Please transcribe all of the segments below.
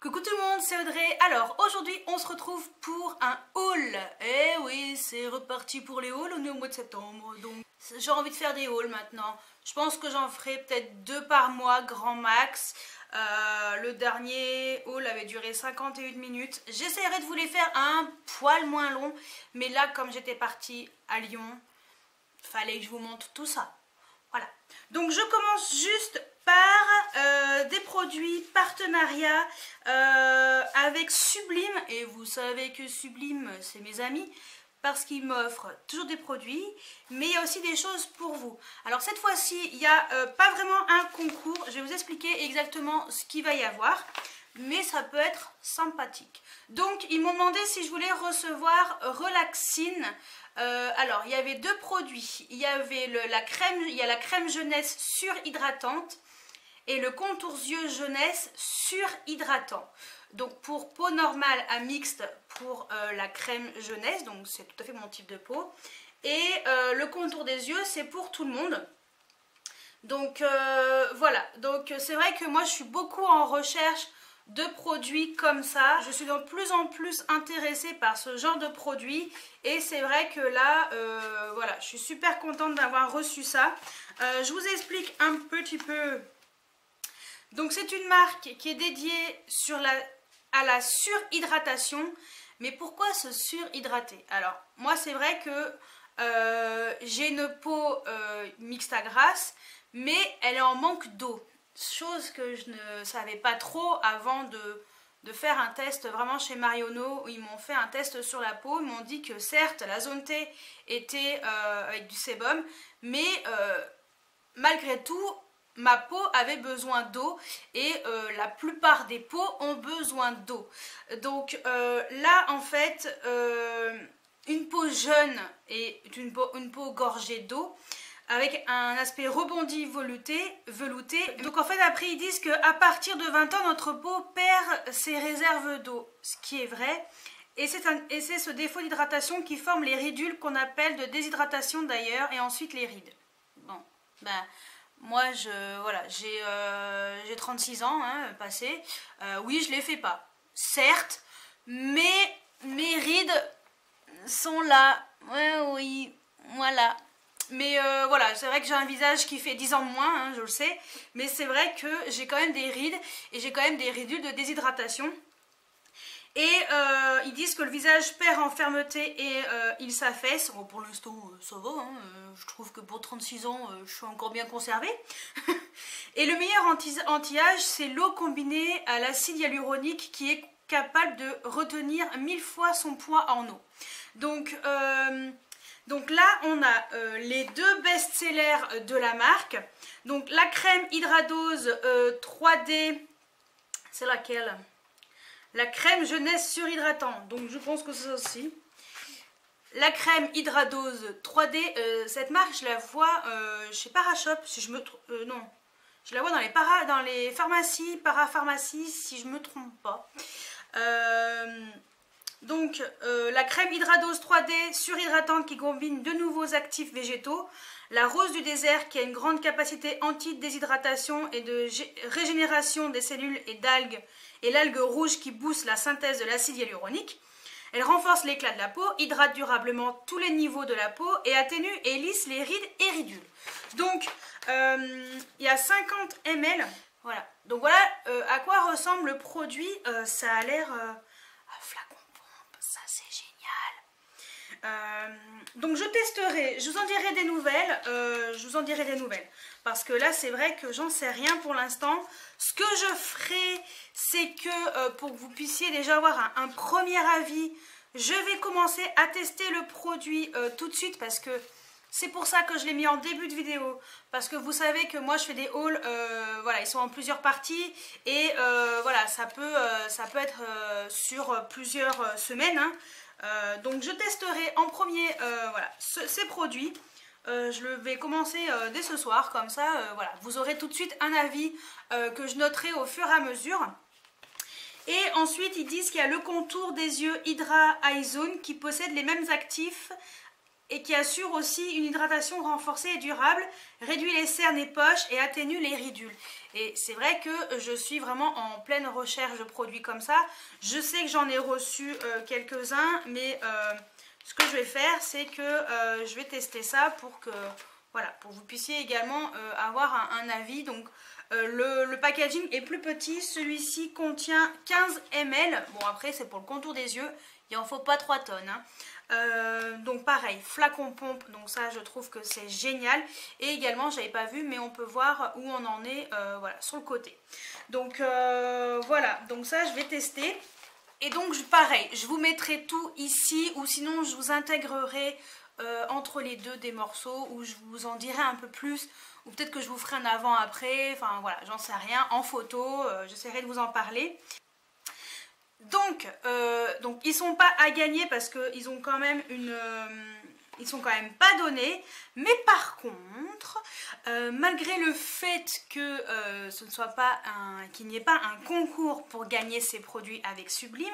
Coucou tout le monde, c'est Audrey. Alors aujourd'hui on se retrouve pour un haul. Eh oui, c'est reparti pour les hauls, on est au mois de septembre, donc j'ai envie de faire des hauls maintenant. Je pense que j'en ferai peut-être 2 par mois, grand max. Le dernier haul avait duré 51 minutes. J'essaierai de vous les faire un poil moins long, mais là comme j'étais partie à Lyon, fallait que je vous montre tout ça. Voilà, donc je commence juste par des produits partenariat avec Sublime. Et vous savez que Sublime, c'est mes amis, parce qu'ils m'offrent toujours des produits, mais il y a aussi des choses pour vous. Alors cette fois-ci, il n'y a pas vraiment un concours. Je vais vous expliquer exactement ce qu'il va y avoir, mais ça peut être sympathique. Donc ils m'ont demandé si je voulais recevoir Relaxine. Alors il y avait 2 produits. Il y avait la crème jeunesse surhydratante et le contour yeux jeunesse surhydratant. Donc pour peau normale à mixte pour la crème jeunesse, donc c'est tout à fait mon type de peau. Et le contour des yeux, c'est pour tout le monde. Donc voilà, donc c'est vrai que moi je suis beaucoup en recherche de produits comme ça. Je suis de plus en plus intéressée par ce genre de produits et c'est vrai que là, voilà, je suis super contente d'avoir reçu ça. Je vous explique un petit peu. Donc c'est une marque qui est dédiée à la surhydratation. Mais pourquoi se surhydrater? Alors moi c'est vrai que j'ai une peau mixte à grasse, mais elle est en manque d'eau. Chose que je ne savais pas trop avant de faire un test vraiment chez Marionneau, où ils m'ont fait un test sur la peau. Ils m'ont dit que certes la zone T était avec du sébum, mais malgré tout ma peau avait besoin d'eau et la plupart des peaux ont besoin d'eau. Donc là en fait une peau jeune et une peau gorgée d'eau avec un aspect rebondi velouté. Donc en fait après ils disent qu'à partir de 20 ans notre peau perd ses réserves d'eau, ce qui est vrai. Et c'est ce défaut d'hydratation qui forme les ridules qu'on appelle de déshydratation d'ailleurs, et ensuite les rides. Bon, ben moi voilà, j'ai 36 ans hein, passé. Oui, je les fais pas, certes, mais mes rides sont là. Ouais, oui, voilà. Mais voilà, c'est vrai que j'ai un visage qui fait 10 ans de moins, hein, je le sais. Mais c'est vrai que j'ai quand même des rides et j'ai quand même des ridules de déshydratation. Et ils disent que le visage perd en fermeté et il s'affaisse. Bon, pour l'instant, ça va. Hein, je trouve que pour 36 ans, je suis encore bien conservée. Et le meilleur anti-âge, c'est l'eau combinée à l'acide hyaluronique qui est capable de retenir 1000 fois son poids en eau. Donc là, on a les 2 best-sellers de la marque. Donc la crème Hydradose 3D, c'est laquelle? La crème jeunesse surhydratant. Donc je pense que c'est ça aussi. La crème Hydradose 3D, cette marque, je la vois chez Parashop, si je me trompe. Non, je la vois dans les pharmacies, parapharmacies, si je me trompe pas. Donc la crème Hydradose 3D surhydratante qui combine 2 nouveaux actifs végétaux, la rose du désert qui a une grande capacité anti-déshydratation et de régénération des cellules et d'algues, et l'algue rouge qui booste la synthèse de l'acide hyaluronique. Elle renforce l'éclat de la peau, hydrate durablement tous les niveaux de la peau et atténue et lisse les rides et ridules. Donc il y a 50 ml. Voilà. Donc voilà à quoi ressemble le produit. Ça a l'air flacon pompe, ça c'est génial. Donc je testerai, je vous en dirai des nouvelles. Parce que là c'est vrai que j'en sais rien pour l'instant. Ce que je ferai, c'est que pour que vous puissiez déjà avoir un premier avis, je vais commencer à tester le produit tout de suite parce que c'est pour ça que je l'ai mis en début de vidéo. Parce que vous savez que moi je fais des hauls, voilà, ils sont en plusieurs parties et voilà, ça peut être sur plusieurs semaines. Hein. Donc je testerai en premier voilà, ces produits. Je vais commencer dès ce soir, comme ça voilà, vous aurez tout de suite un avis que je noterai au fur et à mesure. Et ensuite ils disent qu'il y a le contour des yeux Hydra Eye Zone qui possède les mêmes actifs et qui assure aussi une hydratation renforcée et durable, réduit les cernes et poches et atténue les ridules. Et c'est vrai que je suis vraiment en pleine recherche de produits comme ça. Je sais que j'en ai reçu quelques-uns, mais ce que je vais faire, c'est que je vais tester ça pour que, voilà, pour que vous puissiez également avoir un avis. Donc le packaging est plus petit, celui-ci contient 15 ml. Bon, après c'est pour le contour des yeux, il en faut pas 3 tonnes, hein. Donc pareil, flacon pompe, donc ça je trouve que c'est génial. Et également, j'avais pas vu, mais on peut voir où on en est, voilà, sur le côté. Donc voilà, donc ça je vais tester. Et donc pareil, je vous mettrai tout ici, ou sinon je vous intégrerai entre les deux des morceaux où je vous en dirai un peu plus, ou peut-être que je vous ferai un avant-après, enfin voilà, j'en sais rien, en photo, j'essaierai de vous en parler. Donc ils sont pas à gagner parce qu'ils ont quand même ils sont quand même pas donnés, mais par contre, malgré le fait que ce ne soit pas qu'il n'y ait pas un concours pour gagner ces produits avec Sublime,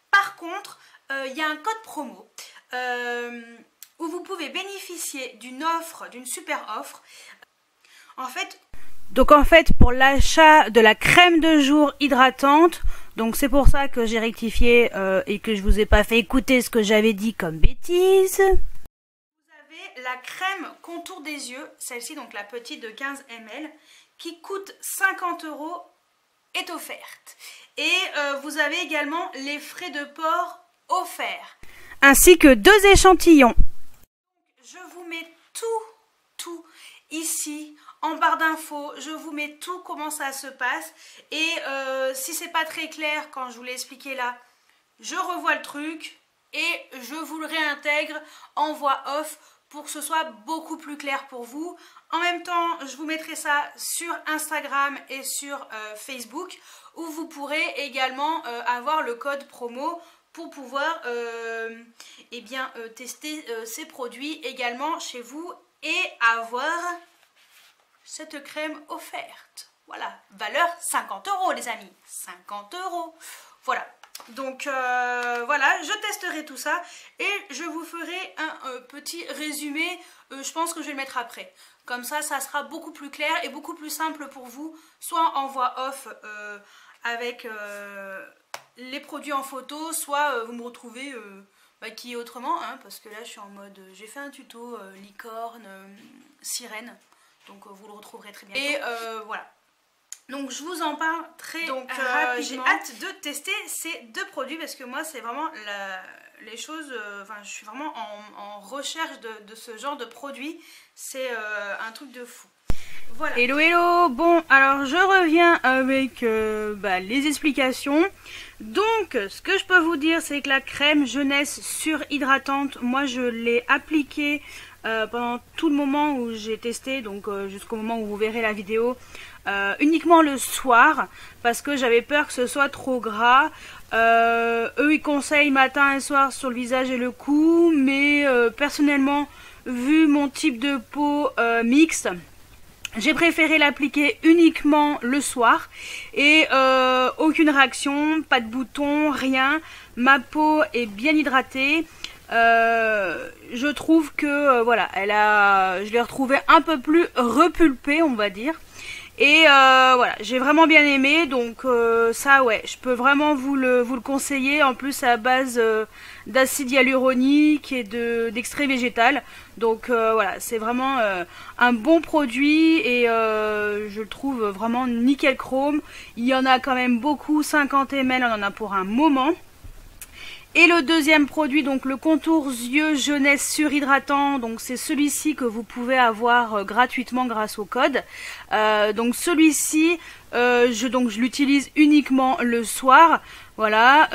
par contre, il y a un code promo où vous pouvez bénéficier d'une offre, d'une super offre. En fait, pour l'achat de la crème de jour hydratante, donc c'est pour ça que j'ai rectifié et que je vous ai pas fait écouter ce que j'avais dit comme bêtise. Vous avez la crème contour des yeux, celle-ci, donc la petite de 15 ml, qui coûte 50 €, est offerte. Et vous avez également les frais de port offerts. Ainsi que 2 échantillons. Je vous mets tout ici en barre d'infos, je vous mets tout comment ça se passe. Et si c'est pas très clair quand je vous l'ai expliqué là, je revois le truc et je vous le réintègre en voix off pour que ce soit beaucoup plus clair pour vous. En même temps, je vous mettrai ça sur Instagram et sur Facebook, où vous pourrez également avoir le code promo pour pouvoir tester ces produits également chez vous et avoir cette crème offerte. Voilà, valeur 50 € les amis, 50 €. Voilà, donc voilà, je testerai tout ça et je vous ferai un petit résumé, je pense que je vais le mettre après. Comme ça sera beaucoup plus clair et beaucoup plus simple pour vous, soit en voix off avec les produits en photo, soit vous me retrouvez qui autrement, hein, parce que là je suis en mode, j'ai fait un tuto licorne, sirène, donc vous le retrouverez très bien. Et voilà. Donc je vous en parle très rapidement. J'ai hâte de tester ces 2 produits parce que moi c'est vraiment les choses, je suis vraiment en recherche de ce genre de produits. C'est un truc de fou. Voilà. Hello, bon alors je reviens avec les explications. Donc ce que je peux vous dire, c'est que la crème jeunesse surhydratante, moi je l'ai appliquée pendant tout le moment où j'ai testé, donc jusqu'au moment où vous verrez la vidéo, uniquement le soir, parce que j'avais peur que ce soit trop gras. Eux ils conseillent matin et soir sur le visage et le cou, mais personnellement, vu mon type de peau mixte, j'ai préféré l'appliquer uniquement le soir et aucune réaction, pas de boutons, rien. Ma peau est bien hydratée. Je trouve que voilà, je l'ai retrouvée un peu plus repulpée, on va dire. Et voilà, j'ai vraiment bien aimé, donc ça ouais, je peux vraiment vous le conseiller. En plus à base d'acide hyaluronique et d'extrait végétal, donc voilà, c'est vraiment un bon produit et je le trouve vraiment nickel chrome. Il y en a quand même beaucoup, 50 ml, on en a pour un moment. Et le deuxième produit, donc le contour yeux jeunesse surhydratant, donc c'est celui-ci que vous pouvez avoir gratuitement grâce au code. Donc celui-ci, je l'utilise uniquement le soir, voilà,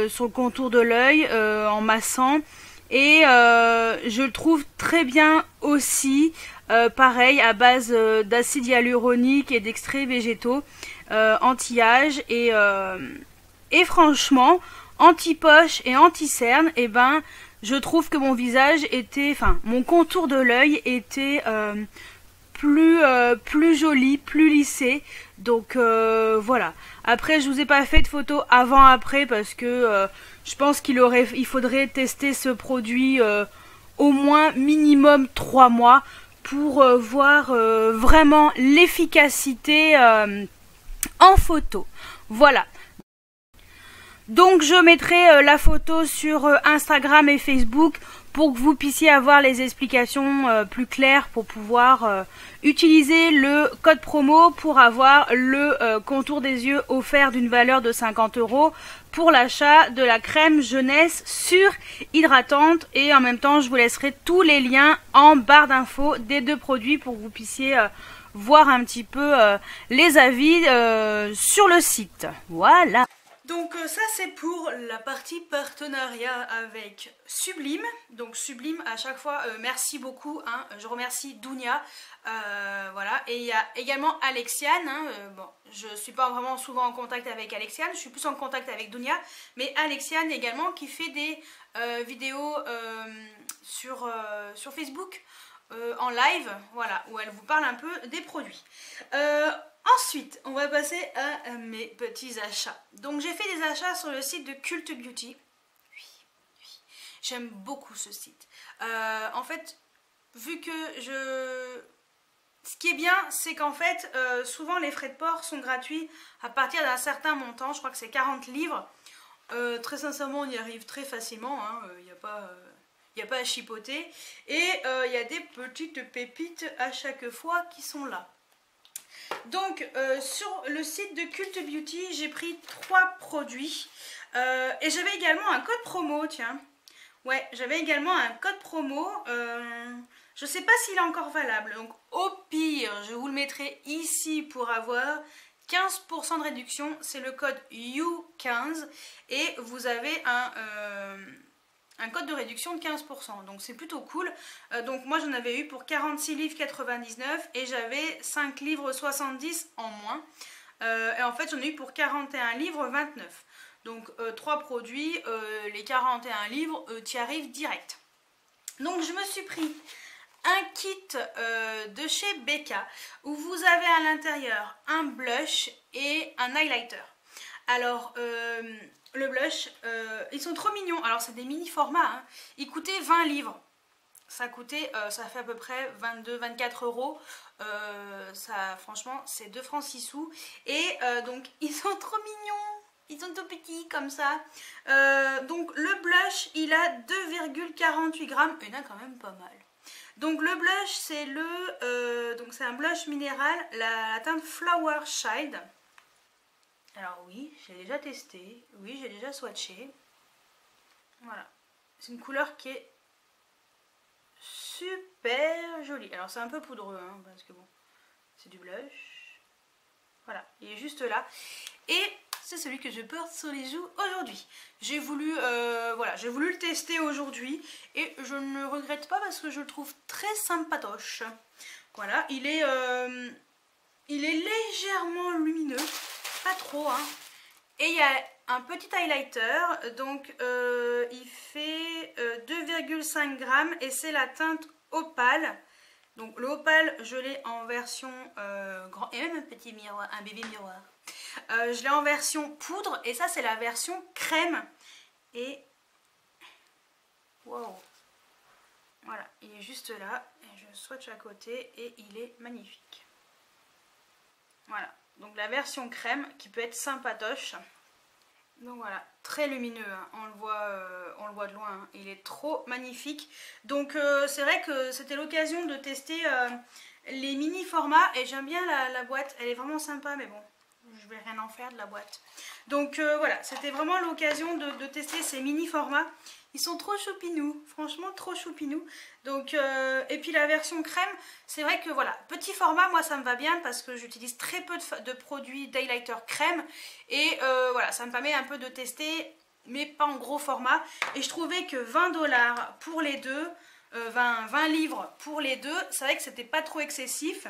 sur le contour de l'œil, en massant. Et je le trouve très bien aussi, pareil, à base d'acide hyaluronique et d'extraits végétaux, anti-âge et franchement, anti-poche et anti-cerne, et je trouve que mon visage était, mon contour de l'œil était plus joli, plus lissé. Donc voilà. Après, je vous ai pas fait de photos avant-après parce que je pense qu'il faudrait tester ce produit au moins minimum 3 mois pour voir vraiment l'efficacité en photo. Voilà. Donc je mettrai la photo sur Instagram et Facebook pour que vous puissiez avoir les explications plus claires pour pouvoir utiliser le code promo pour avoir le contour des yeux offert d'une valeur de 50 € pour l'achat de la crème jeunesse surhydratante. Et en même temps je vous laisserai tous les liens en barre d'infos des deux produits pour que vous puissiez voir un petit peu les avis sur le site. Voilà. Donc ça c'est pour la partie partenariat avec Sublime. Donc Sublime à chaque fois merci beaucoup, hein. Je remercie Dounia, voilà. Et il y a également Alexiane, hein. Bon, je suis pas vraiment souvent en contact avec Alexiane, je suis plus en contact avec Dounia, mais Alexiane également qui fait des vidéos sur Facebook en live, voilà, où elle vous parle un peu des produits. Ensuite, on va passer à mes petits achats. Donc j'ai fait des achats sur le site de Cult Beauty. Oui, oui. J'aime beaucoup ce site. En fait, vu que ce qui est bien, c'est qu'en fait, souvent les frais de port sont gratuits à partir d'un certain montant. Je crois que c'est 40 livres. Très sincèrement, on y arrive très facilement. Il n'y a pas à chipoter. Et il y a des petites pépites à chaque fois qui sont là. Donc sur le site de Cult Beauty, j'ai pris 3 produits et j'avais également un code promo, tiens. Ouais, j'avais également un code promo, je sais pas s'il est encore valable. Donc au pire, je vous le mettrai ici pour avoir 15% de réduction. C'est le code You15 et vous avez un code de réduction de 15%, donc c'est plutôt cool. Donc moi j'en avais eu pour 46 livres 99 et j'avais 5 livres 70 en moins. Et en fait j'en ai eu pour 41 livres 29. Donc 3 produits, les 41 livres, tu y arrives direct. Donc je me suis pris un kit de chez Becca où vous avez à l'intérieur un blush et un highlighter. Alors le blush, ils sont trop mignons. Alors c'est des mini formats, hein. Ils coûtaient 20 livres. Ça coûtait, ça fait à peu près 22-24 €. Ça, franchement, c'est 2 francs 6 sous. Et donc ils sont trop mignons. Ils sont tout petits comme ça. Donc le blush, il a 2,48 grammes. Il y en a quand même pas mal. Donc le blush, c'est donc c'est un blush minéral, la teinte Flower Child. Alors oui, j'ai déjà testé, oui j'ai déjà swatché. Voilà, c'est une couleur qui est super jolie. Alors c'est un peu poudreux, hein, parce que bon, c'est du blush. Voilà, il est juste là. Et c'est celui que je porte sur les joues aujourd'hui. J'ai voulu, voilà, j'ai voulu le tester aujourd'hui et je ne le regrette pas parce que je le trouve très sympatoche. Voilà, il est légèrement lumineux. Pas trop, hein. Et il y a un petit highlighter, donc il fait 2,5 grammes et c'est la teinte opale. Donc le opale, je l'ai en version grand et même un petit miroir, un bébé miroir. Je l'ai en version poudre et ça c'est la version crème. Et wow, voilà, il est juste là et je swatch à côté et il est magnifique. Voilà. Donc la version crème qui peut être sympatoche. Donc voilà, très lumineux, hein. On le voit de loin, hein. Il est trop magnifique. Donc c'est vrai que c'était l'occasion de tester les mini formats et j'aime bien la boîte, elle est vraiment sympa mais bon, je vais rien en faire de la boîte. Donc voilà, c'était vraiment l'occasion de tester ces mini formats. Ils sont trop choupinous, franchement trop choupinous. Donc, et puis la version crème, c'est vrai que voilà, petit format, moi ça me va bien parce que j'utilise très peu de produits d'highlighter crème. Et voilà, ça me permet un peu de tester, mais pas en gros format. Et je trouvais que 20 $ pour les deux, 20 livres pour les deux, c'est vrai que c'était pas trop excessif.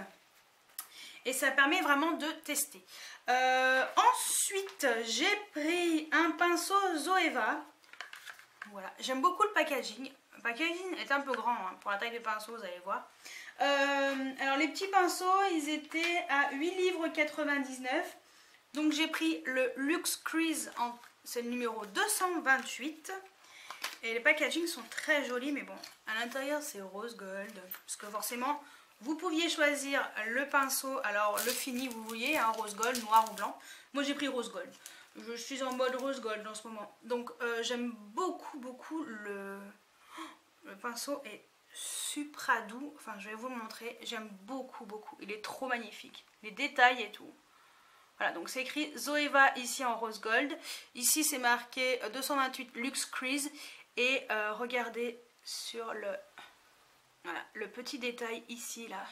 Et ça permet vraiment de tester. Ensuite, j'ai pris un pinceau Zoeva. Voilà, j'aime beaucoup le packaging. Le packaging est un peu grand, hein, pour la taille des pinceaux, vous allez voir. Alors les petits pinceaux, ils étaient à 8,99 $. Donc j'ai pris le Luxe Crease, c'est le numéro 228. Et les packagings sont très jolis, mais bon, à l'intérieur c'est rose gold, parce que forcément, vous pouviez choisir le pinceau, alors le fini vous vouliez, hein, rose gold, noir ou blanc. Moi j'ai pris rose gold. Je suis en mode rose gold en ce moment. Donc j'aime beaucoup le pinceau est super doux. Enfin je vais vous le montrer. J'aime beaucoup. Il est trop magnifique. Les détails et tout. Voilà, donc c'est écrit Zoeva ici en rose gold. Ici c'est marqué 228 Luxe Crease. Et regardez sur le petit détail ici là.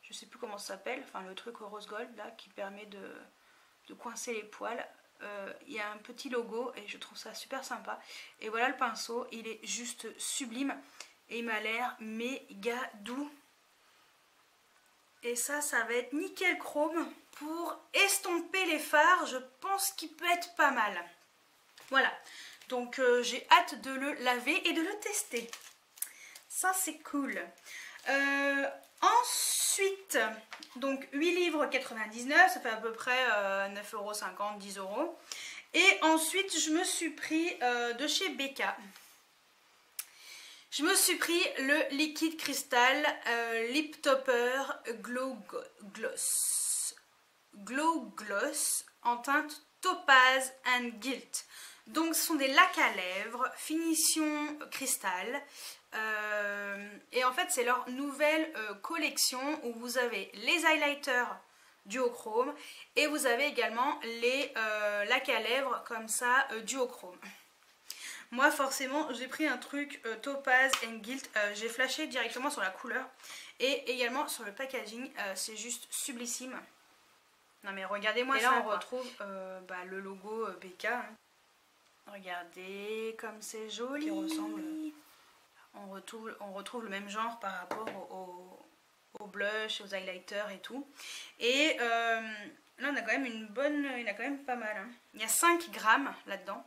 Je sais plus comment ça s'appelle. Enfin le truc au rose gold là qui permet de coincer les poils. Il y a un petit logo et je trouve ça super sympa. Et voilà le pinceau, il est juste sublime et il m'a l'air méga doux. Et ça va être nickel chrome pour estomper les fards. Je pense qu'il peut être pas mal. Voilà, donc j'ai hâte de le laver et de le tester. Ça c'est cool. Ensuite, donc 8 livres 99, ça fait à peu près 9,50 €, 10 €. Et ensuite, je me suis pris de chez Becca. Je me suis pris le liquide cristal Lip Topper Glow Gloss en teinte Topaz and Gilt. Donc ce sont des lacs à lèvres, finition cristal. Et en fait c'est leur nouvelle collection où vous avez les highlighters duochrome et vous avez également les lacs à lèvres comme ça duochrome. Moi forcément j'ai pris un truc Topaz and Gilt, j'ai flashé directement sur la couleur et également sur le packaging, c'est juste sublissime. Non mais regardez-moi ça. Et là on retrouve le logo BK. Hein. Regardez comme c'est joli. Qui ressemble. On retrouve le même genre par rapport au blush, aux highlighters et tout. Et là on a quand même une bonne, il y en a quand même pas mal. Hein. Il y a 5 grammes là-dedans.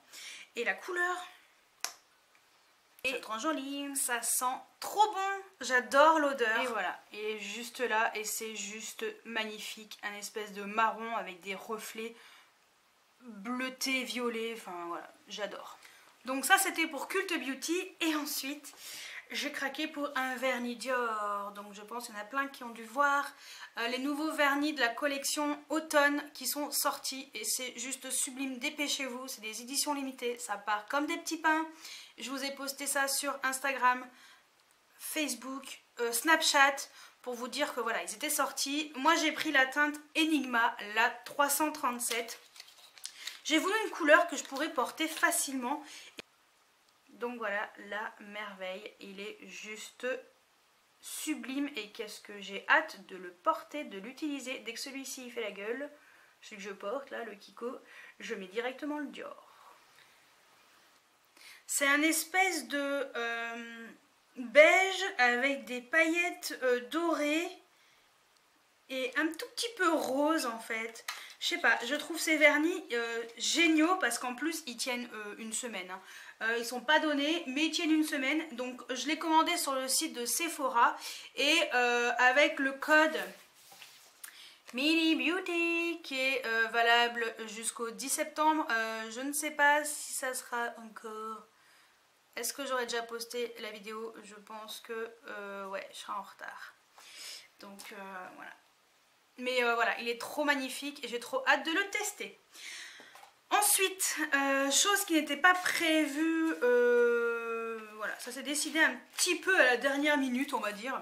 Et la couleur est trop jolie. Ça sent trop bon. J'adore l'odeur. Et voilà, il est juste là et c'est juste magnifique. Un espèce de marron avec des reflets bleuté, violet, enfin voilà, j'adore. Donc ça c'était pour Cult Beauty et ensuite j'ai craqué pour un vernis Dior. Donc je pense qu'il y en a plein qui ont dû voir les nouveaux vernis de la collection automne qui sont sortis et c'est juste sublime, dépêchez-vous, c'est des éditions limitées, ça part comme des petits pains. Je vous ai posté ça sur Instagram, Facebook, Snapchat pour vous dire que voilà, ils étaient sortis. Moi j'ai pris la teinte Enigma, la 337. J'ai voulu une couleur que je pourrais porter facilement. Donc voilà, la merveille. Il est juste sublime. Et qu'est-ce que j'ai hâte de le porter, de l'utiliser. Dès que celui-ci fait la gueule, celui que je porte, là, le Kiko, je mets directement le Dior. C'est un espèce de beige avec des paillettes dorées. Et un tout petit peu rose en fait. Je sais pas, je trouve ces vernis géniaux parce qu'en plus ils tiennent une semaine. Hein. Ils sont pas donnés mais ils tiennent une semaine. Donc je l'ai commandé sur le site de Sephora et avec le code Mini Beauty qui est valable jusqu'au 10 septembre. Je ne sais pas si ça sera encore... Est-ce que j'aurais déjà posté la vidéo? Je pense que ouais, je serai en retard. Donc voilà. Mais voilà, il est trop magnifique et j'ai trop hâte de le tester. Ensuite, chose qui n'était pas prévue, voilà, ça s'est décidé un petit peu à la dernière minute, on va dire.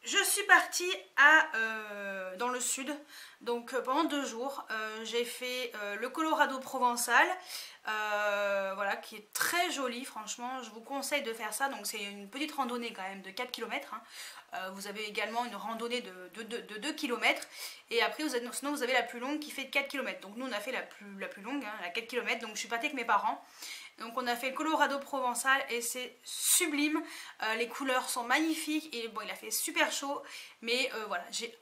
Je suis partie dans le sud, donc pendant 2 jours, j'ai fait le Colorado provençal, voilà, qui est très joli, franchement, je vous conseille de faire ça. Donc c'est une petite randonnée quand même de 4 km, hein. Vous avez également une randonnée de 2 km et après sinon vous avez la plus longue qui fait 4 km. Donc nous on a fait la plus longue, hein, la 4 km, donc je suis partie avec mes parents. Donc on a fait le Colorado provençal et c'est sublime, les couleurs sont magnifiques et bon il a fait super chaud mais voilà, j'ai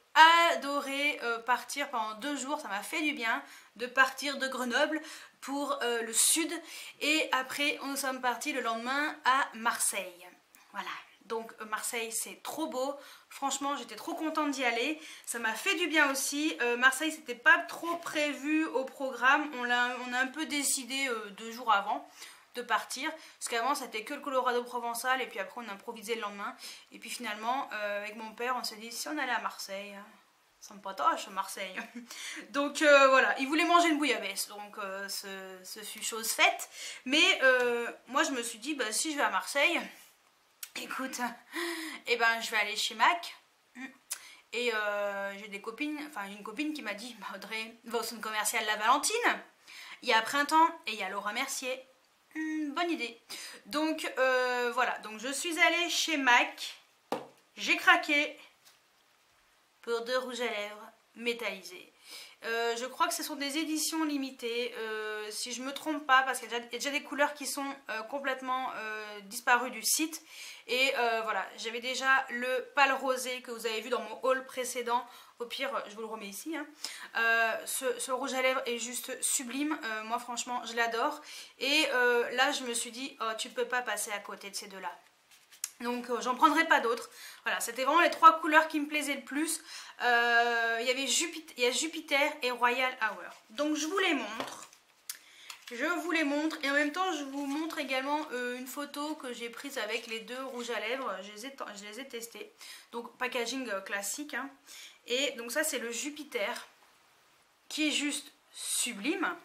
adoré partir pendant 2 jours, ça m'a fait du bien de partir de Grenoble pour le sud et après nous sommes partis le lendemain à Marseille. Voilà, Donc Marseille c'est trop beau, franchement j'étais trop contente d'y aller, ça m'a fait du bien aussi. Marseille c'était pas trop prévu au programme, on a un peu décidé 2 jours avant de partir, parce qu'avant c'était que le Colorado provençal et puis après on a improvisé le lendemain. Et puis finalement avec mon père on s'est dit si on allait à Marseille, ça me patoche Marseille. Donc voilà, il voulait manger une bouillabaisse, donc ce fut chose faite. Mais moi je me suis dit bah si je vais à Marseille, écoute, eh ben je vais aller chez Mac. Et j'ai des copines, enfin une copine qui m'a dit bah, Audrey, va au centre commercial La Valentine, il y a Printemps et il y a Laura Mercier. Bonne idée. Donc voilà, donc je suis allée chez Mac, j'ai craqué pour 2 rouges à lèvres métallisés. Je crois que ce sont des éditions limitées, si je me trompe pas, parce qu'il y a déjà des couleurs qui sont complètement disparues du site. Et voilà, j'avais déjà le pâle rosé que vous avez vu dans mon haul précédent. Au pire, je vous le remets ici. Hein. Ce rouge à lèvres est juste sublime. Moi, franchement, je l'adore. Et là, je me suis dit, oh, tu peux pas passer à côté de ces deux-là. Donc j'en prendrai pas d'autres. Voilà, c'était vraiment les 3 couleurs qui me plaisaient le plus. Il y a Jupiter et Royal Hour. Donc je vous les montre. Je vous les montre et en même temps je vous montre également une photo que j'ai prise avec les 2 rouges à lèvres. Je les ai testés. Donc packaging classique. Hein. Et donc ça c'est le Jupiter qui est juste sublime.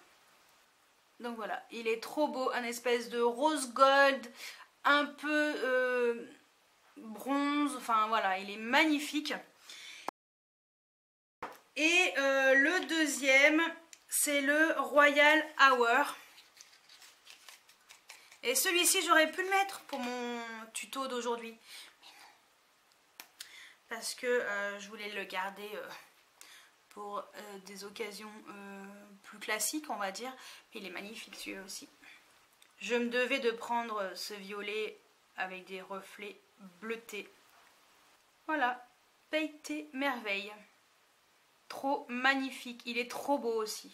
Donc voilà, il est trop beau, un espèce de rose gold, un peu bronze, enfin voilà, il est magnifique. Et le deuxième, c'est le Royal Hour. Et celui-ci, j'aurais pu le mettre pour mon tuto d'aujourd'hui. Mais non. Parce que je voulais le garder pour des occasions plus classiques, on va dire. Mais il est magnifique celui-là aussi. Je me devais de prendre ce violet avec des reflets bleutés. Voilà, pailleté merveille. Trop magnifique, il est trop beau aussi.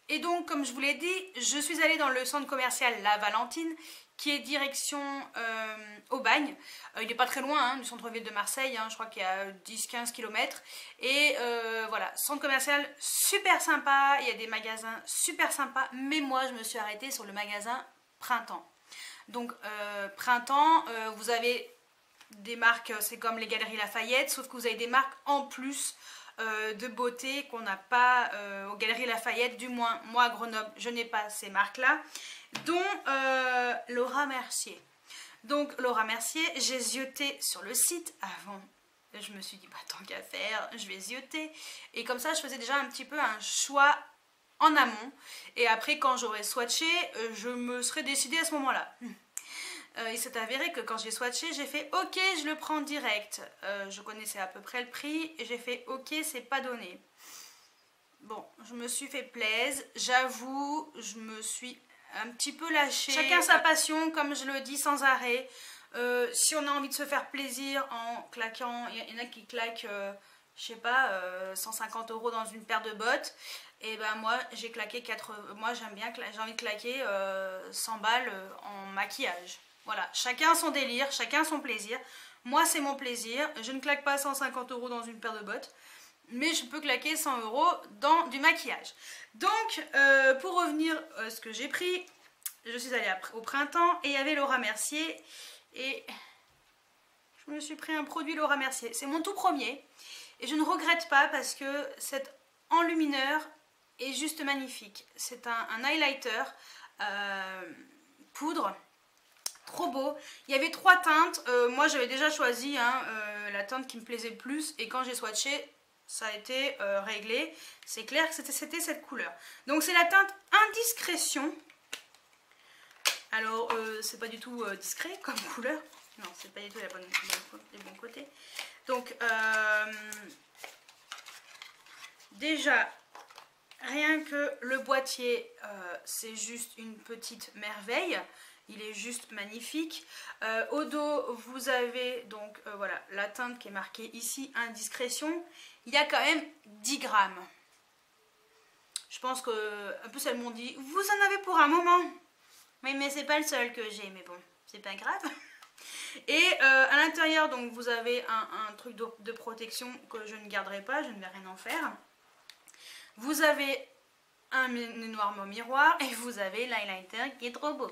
Et donc, comme je vous l'ai dit, je suis allée dans le centre commercial La Valentine, qui est direction Aubagne. Il n'est pas très loin hein, du centre-ville de Marseille, hein, je crois qu'il y a 10-15 km. Et voilà, centre commercial super sympa, il y a des magasins super sympas, mais moi je me suis arrêtée sur le magasin Printemps. Donc Printemps, vous avez des marques, c'est comme les Galeries Lafayette, sauf que vous avez des marques en plus de beauté qu'on n'a pas aux Galeries Lafayette, du moins moi à Grenoble je n'ai pas ces marques là, dont Laura Mercier. Donc Laura Mercier, j'ai zioté sur le site avant, je me suis dit bah tant qu'à faire je vais zioter, et comme ça je faisais déjà un petit peu un choix en amont, et après quand j'aurais swatché je me serais décidée à ce moment là. Il s'est avéré que quand j'ai swatché, j'ai fait ok, je le prends direct. Je connaissais à peu près le prix et j'ai fait ok, c'est pas donné. Bon, je me suis fait plaisir, j'avoue, je me suis un petit peu lâchée. Chacun sa passion, comme je le dis sans arrêt. Si on a envie de se faire plaisir en claquant, il y en a qui claquent, je sais pas, 150 € dans une paire de bottes. Et ben moi j'ai claqué moi j'aime bien, j'ai envie de claquer 100 balles en maquillage. Voilà, chacun son délire, chacun son plaisir. Moi c'est mon plaisir, je ne claque pas 150 € dans une paire de bottes, mais je peux claquer 100 € dans du maquillage. Donc pour revenir à ce que j'ai pris, je suis allée au Printemps et il y avait Laura Mercier et je me suis pris un produit Laura Mercier. C'est mon tout premier et je ne regrette pas parce que cet enlumineur est juste magnifique. C'est un highlighter poudre. Trop beau. Il y avait 3 teintes. Moi j'avais déjà choisi hein, la teinte qui me plaisait le plus. Et quand j'ai swatché, ça a été réglé. C'est clair que c'était cette couleur. Donc c'est la teinte Indiscrétion. Alors c'est pas du tout discret comme couleur. Non, c'est pas du tout les bons côtés. Donc déjà, rien que le boîtier, c'est juste une petite merveille. Il est juste magnifique. Au dos, vous avez donc voilà, la teinte qui est marquée ici, Indiscrétion. Il y a quand même 10 grammes. Je pense que, un peu, elles m'ont dit, vous en avez pour un moment. Oui, mais c'est pas le seul que j'ai, mais bon, c'est pas grave. Et à l'intérieur, donc vous avez un truc de protection que je ne garderai pas, je ne vais rien en faire. Vous avez un énorme miroir et vous avez l'highlighter qui est trop beau.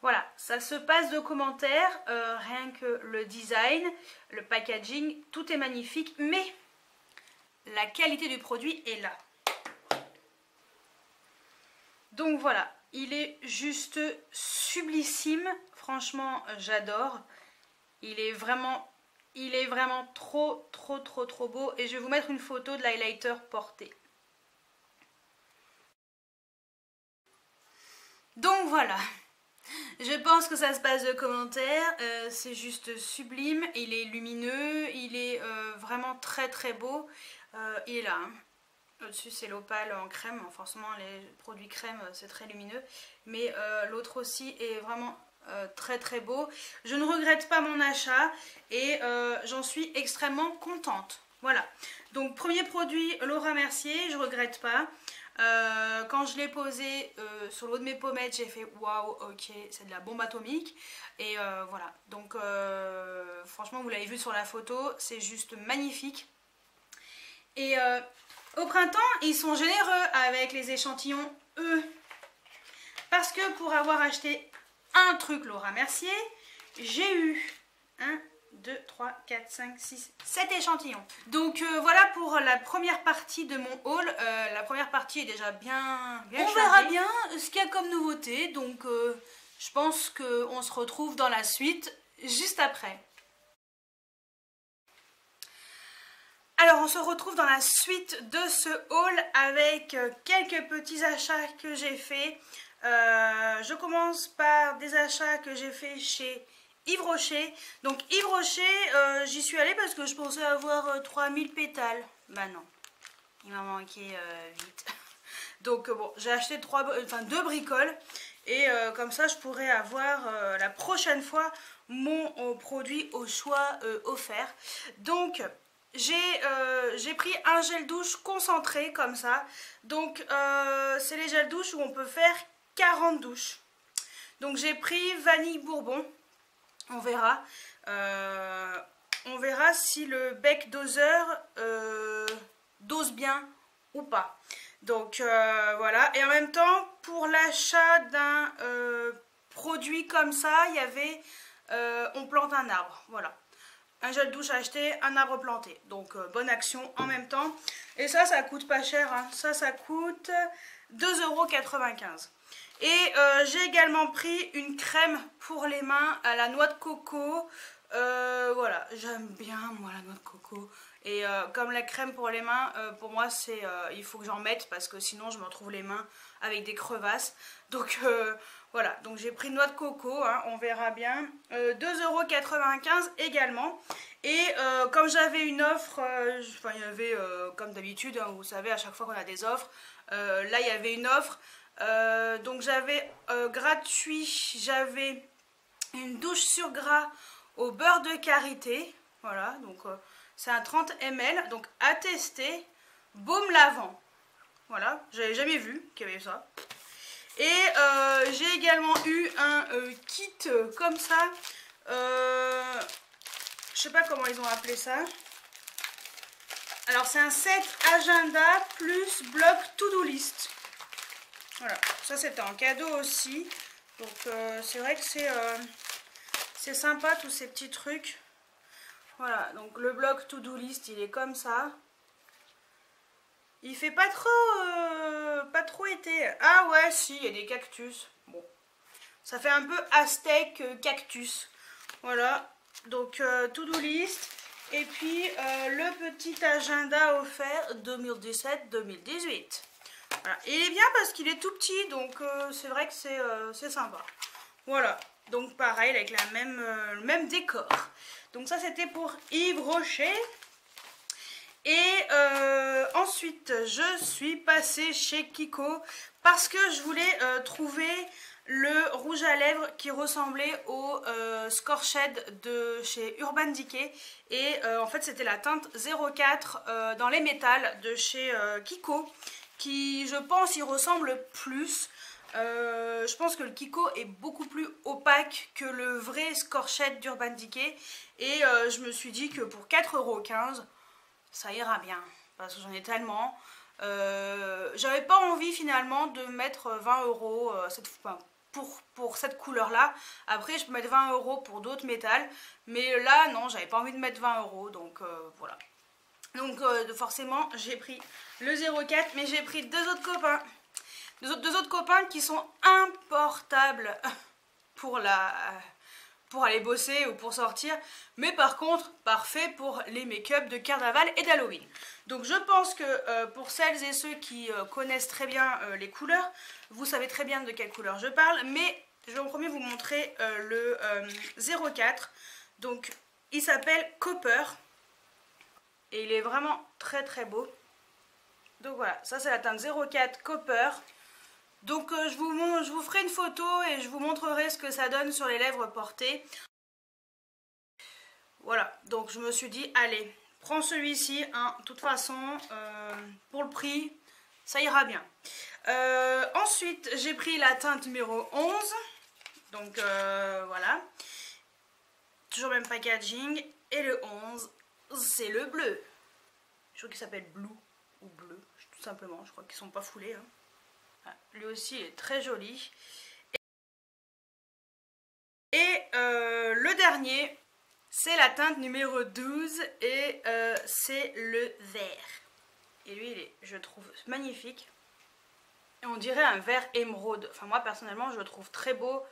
Voilà, ça se passe de commentaires, rien que le design, le packaging, tout est magnifique, mais la qualité du produit est là. Donc voilà, il est juste sublissime, franchement j'adore. Il est vraiment trop beau et je vais vous mettre une photo de l'highlighter porté. Donc voilà, je pense que ça se passe de commentaires, c'est juste sublime, il est lumineux, il est vraiment très beau, il est là. Hein. Au-dessus c'est l'opale en crème, forcément les produits crème c'est très lumineux, mais l'autre aussi est vraiment très beau. Je ne regrette pas mon achat et j'en suis extrêmement contente. Voilà, donc premier produit Laura Mercier, je regrette pas. Quand je l'ai posé sur le haut de mes pommettes, j'ai fait waouh, ok, c'est de la bombe atomique. Et voilà, donc franchement, vous l'avez vu sur la photo, c'est juste magnifique. Et au printemps, ils sont généreux avec les échantillons E. Parce que pour avoir acheté un truc Laura Mercier, j'ai eu 1, 2, 3, 4, 5, 6, 7 échantillons. Donc voilà pour la première partie de mon haul. La première partie est déjà bien chargée. On verra bien ce qu'il y a comme nouveauté. Donc je pense qu'on se retrouve dans la suite juste après. Alors on se retrouve dans la suite de ce haul avec quelques petits achats que j'ai fait. Je commence par des achats que j'ai fait chez Yves Rocher. Donc Yves Rocher, j'y suis allée parce que je pensais avoir 3000 pétales. Bah non, il m'a manqué vite. Donc bon, j'ai acheté 2 bricoles. Et comme ça, je pourrais avoir la prochaine fois mon produit au choix offert. Donc j'ai pris un gel douche concentré comme ça. Donc c'est les gels douches où on peut faire 40 douches. Donc j'ai pris vanille bourbon. On verra. On verra si le bec doseur dose bien ou pas. Donc voilà. Et en même temps, pour l'achat d'un produit comme ça, il y avait on plante un arbre. Voilà. Un gel douche acheté, un arbre planté. Donc bonne action en même temps. Et ça coûte pas cher. Hein. Ça coûte 2,95 €. Et j'ai également pris une crème pour les mains à la noix de coco. Voilà, j'aime bien moi la noix de coco. Et comme la crème pour les mains, pour moi c'est il faut que j'en mette parce que sinon je me retrouve les mains avec des crevasses. Donc voilà, donc j'ai pris noix de coco, hein, on verra bien. 2,95 € également. Et comme j'avais une offre, il y avait comme d'habitude, hein, vous savez à chaque fois qu'on a des offres, là il y avait une offre. Donc j'avais gratuit, j'avais une douche sur gras au beurre de karité, voilà, donc c'est un 30 ml, donc à tester, baume lavant, voilà, j'avais jamais vu qu'il y avait ça. Et j'ai également eu un kit comme ça, je sais pas comment ils ont appelé ça. Alors c'est un set agenda plus bloc to-do list. Voilà, ça c'était en cadeau aussi. Donc c'est vrai que c'est sympa tous ces petits trucs. Voilà, donc le bloc to-do list il est comme ça. Il fait pas trop été. Ah ouais, si, il y a des cactus. Bon, ça fait un peu aztèque cactus. Voilà, donc to-do list. Et puis le petit agenda offert 2017-2018. Voilà. Et il est bien parce qu'il est tout petit, donc c'est vrai que c'est sympa. Voilà, donc pareil avec le même décor. Donc ça c'était pour Yves Rocher. Et ensuite je suis passée chez Kiko parce que je voulais trouver le rouge à lèvres qui ressemblait au Scorched de chez Urban Decay. Et en fait c'était la teinte 04 dans les métals de chez Kiko, qui je pense y ressemble plus. Je pense que le Kiko est beaucoup plus opaque que le vrai Scorchette d'Urban Decay. Et je me suis dit que pour 4,15 €, ça ira bien. Parce que j'en ai tellement. J'avais pas envie finalement de mettre 20 € pour cette couleur là. Après je peux mettre 20 € pour d'autres métals, mais là non, j'avais pas envie de mettre 20 €, donc voilà. Donc forcément j'ai pris le 0,4, mais j'ai pris deux autres copains qui sont importables pour aller bosser ou pour sortir, mais par contre parfait pour les make-up de carnaval et d'Halloween. Donc je pense que pour celles et ceux qui connaissent très bien les couleurs, vous savez très bien de quelle couleur je parle, mais je vais en premier vous montrer le 04. Donc il s'appelle Copper et il est vraiment très très beau. Donc voilà, ça c'est la teinte 04 Copper. Donc je vous ferai une photo et je vous montrerai ce que ça donne sur les lèvres portées. Voilà, donc je me suis dit, allez, prends celui-ci, hein, de toute façon, pour le prix, ça ira bien. Ensuite, j'ai pris la teinte numéro 11. Donc voilà. Toujours même packaging. Et le 11, c'est le bleu. Je crois qu'il s'appelle Blue ou Bleu, tout simplement. Je crois qu'ils sont pas foulés, hein. Lui aussi il est très joli. Et le dernier, c'est la teinte numéro 12 et c'est le vert. Et lui, je trouve magnifique. Et on dirait un vert émeraude. Enfin moi personnellement je le trouve très beau.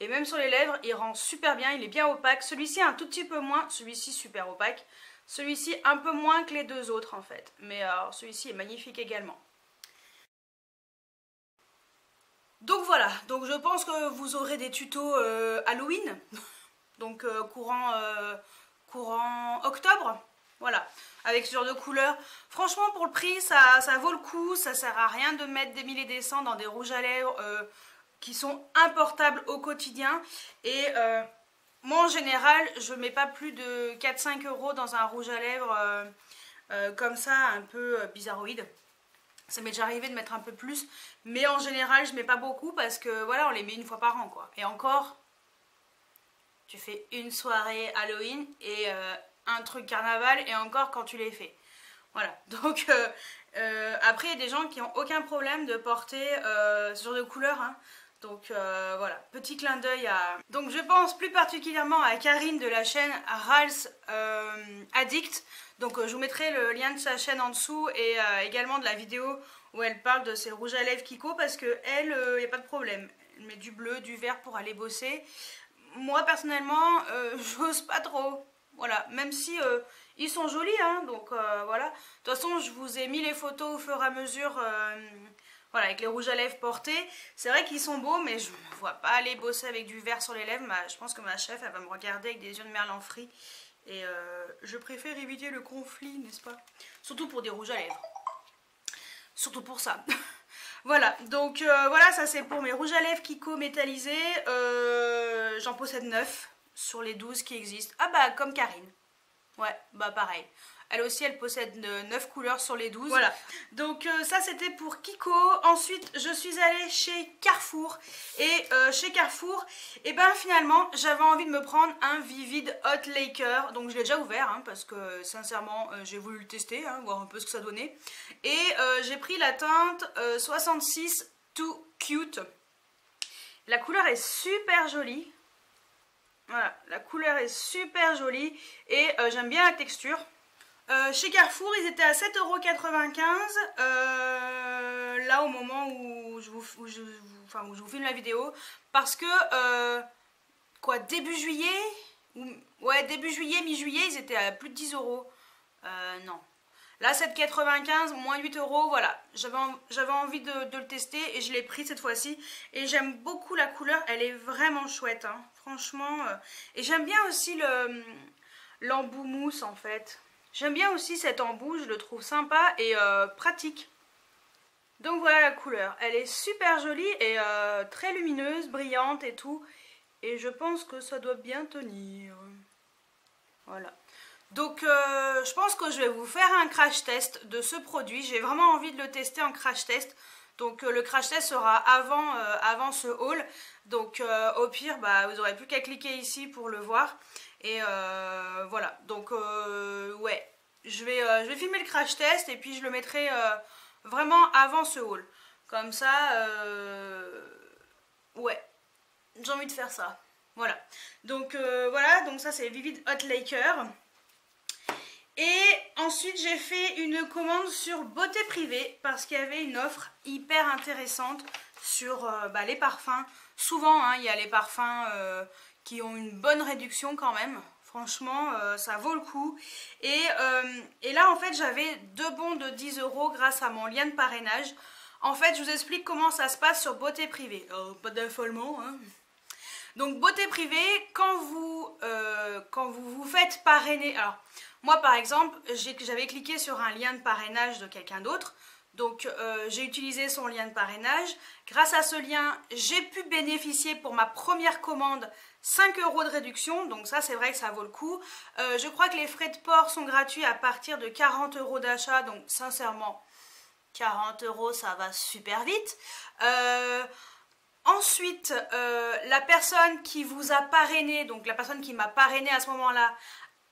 Et même sur les lèvres, il rend super bien, il est bien opaque. Celui-ci un tout petit peu moins, celui-ci super opaque. Celui-ci un peu moins que les deux autres en fait. Mais celui-ci est magnifique également. Donc voilà, donc je pense que vous aurez des tutos Halloween, donc courant octobre, voilà, avec ce genre de couleurs. Franchement pour le prix ça vaut le coup, ça sert à rien de mettre des milliers et des cents dans des rouges à lèvres qui sont importables au quotidien. Et moi en général je mets pas plus de 4-5 € dans un rouge à lèvres comme ça un peu bizarroïde. Ça m'est déjà arrivé de mettre un peu plus, mais en général je mets pas beaucoup parce que voilà, on les met une fois par an quoi. Et encore, tu fais une soirée Halloween et un truc carnaval et encore quand tu les fais. Voilà, donc après il y a des gens qui n'ont aucun problème de porter ce genre de couleur, hein. Donc voilà, petit clin d'œil à... Donc je pense plus particulièrement à Karine de la chaîne Ral's Addict. Donc je vous mettrai le lien de sa chaîne en dessous et également de la vidéo où elle parle de ses rouges à lèvres Kiko, parce que elle, il n'y a pas de problème. Elle met du bleu, du vert pour aller bosser. Moi personnellement, j'ose pas trop. Voilà, même si ils sont jolis, hein, donc voilà. De toute façon, je vous ai mis les photos au fur et à mesure... Voilà, avec les rouges à lèvres portés. C'est vrai qu'ils sont beaux, mais je ne me vois pas aller bosser avec du vert sur les lèvres. Je pense que ma chef, elle va me regarder avec des yeux de merlan frit. Et je préfère éviter le conflit, n'est-ce pas? Surtout pour des rouges à lèvres. Surtout pour ça. Voilà, donc voilà, ça c'est pour mes rouges à lèvres Kiko métallisés. J'en possède 9 sur les 12 qui existent. Ah bah, comme Karine. Ouais, bah pareil. Elle aussi, elle possède 9 couleurs sur les 12. Voilà. Donc ça, c'était pour Kiko. Ensuite, je suis allée chez Carrefour. Et chez Carrefour, et ben finalement, j'avais envie de me prendre un Vivid Hot Laker. Donc je l'ai déjà ouvert, hein, parce que sincèrement, j'ai voulu le tester, hein, voir un peu ce que ça donnait. Et j'ai pris la teinte 66 Too Cute. La couleur est super jolie. Voilà, la couleur est super jolie. Et j'aime bien la texture. Chez Carrefour, ils étaient à 7,95 €, là au moment où je vous filme la vidéo, parce que quoi, début juillet, ouais, début juillet, mi-juillet, ils étaient à plus de 10 €. Non. Là, 7,95 moins 8 €, voilà. J'avais envie de le tester et je l'ai pris cette fois-ci. Et j'aime beaucoup la couleur, elle est vraiment chouette, hein, franchement. Et j'aime bien aussi l'embout mousse en fait. J'aime bien aussi cet embout, je le trouve sympa et pratique. Donc voilà la couleur. Elle est super jolie et très lumineuse, brillante et tout. Et je pense que ça doit bien tenir. Voilà. Donc je pense que je vais vous faire un crash test de ce produit. J'ai vraiment envie de le tester en crash test. Donc le crash test sera avant ce haul. Donc au pire, bah, vous n'aurez plus qu'à cliquer ici pour le voir. Et voilà, donc ouais, je vais filmer le crash test et puis je le mettrai vraiment avant ce haul. Comme ça, ouais, j'ai envie de faire ça. Voilà, donc ça c'est Vivid Hot Laker. Et ensuite j'ai fait une commande sur Beauté Privée parce qu'il y avait une offre hyper intéressante sur les parfums. Souvent hein, il y a les parfums qui ont une bonne réduction quand même. Franchement ça vaut le coup. Et là en fait j'avais 2 bons de 10 € grâce à mon lien de parrainage. En fait je vous explique comment ça se passe sur Beauté Privée. Pas d'affolement hein. Donc Beauté Privée, quand vous vous faites parrainer, alors moi par exemple j'avais cliqué sur un lien de parrainage de quelqu'un d'autre, donc j'ai utilisé son lien de parrainage. Grâce à ce lien j'ai pu bénéficier pour ma première commande 5 € de réduction, donc ça c'est vrai que ça vaut le coup. Je crois que les frais de port sont gratuits à partir de 40 € d'achat, donc sincèrement 40 € ça va super vite. Ensuite, la personne qui vous a parrainé, donc la personne qui m'a parrainé à ce moment-là,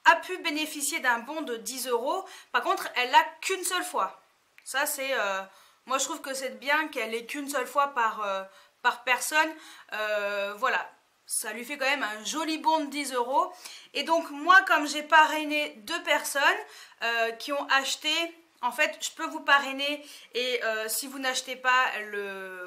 a pu bénéficier d'un bon de 10 €. Par contre, elle l'a qu'une seule fois. Ça, c'est... moi, je trouve que c'est bien qu'elle ait qu'une seule fois par personne. Voilà, ça lui fait quand même un joli bon de 10 €. Et donc, moi, comme j'ai parrainé 2 personnes qui ont acheté... En fait, je peux vous parrainer et si vous n'achetez pas,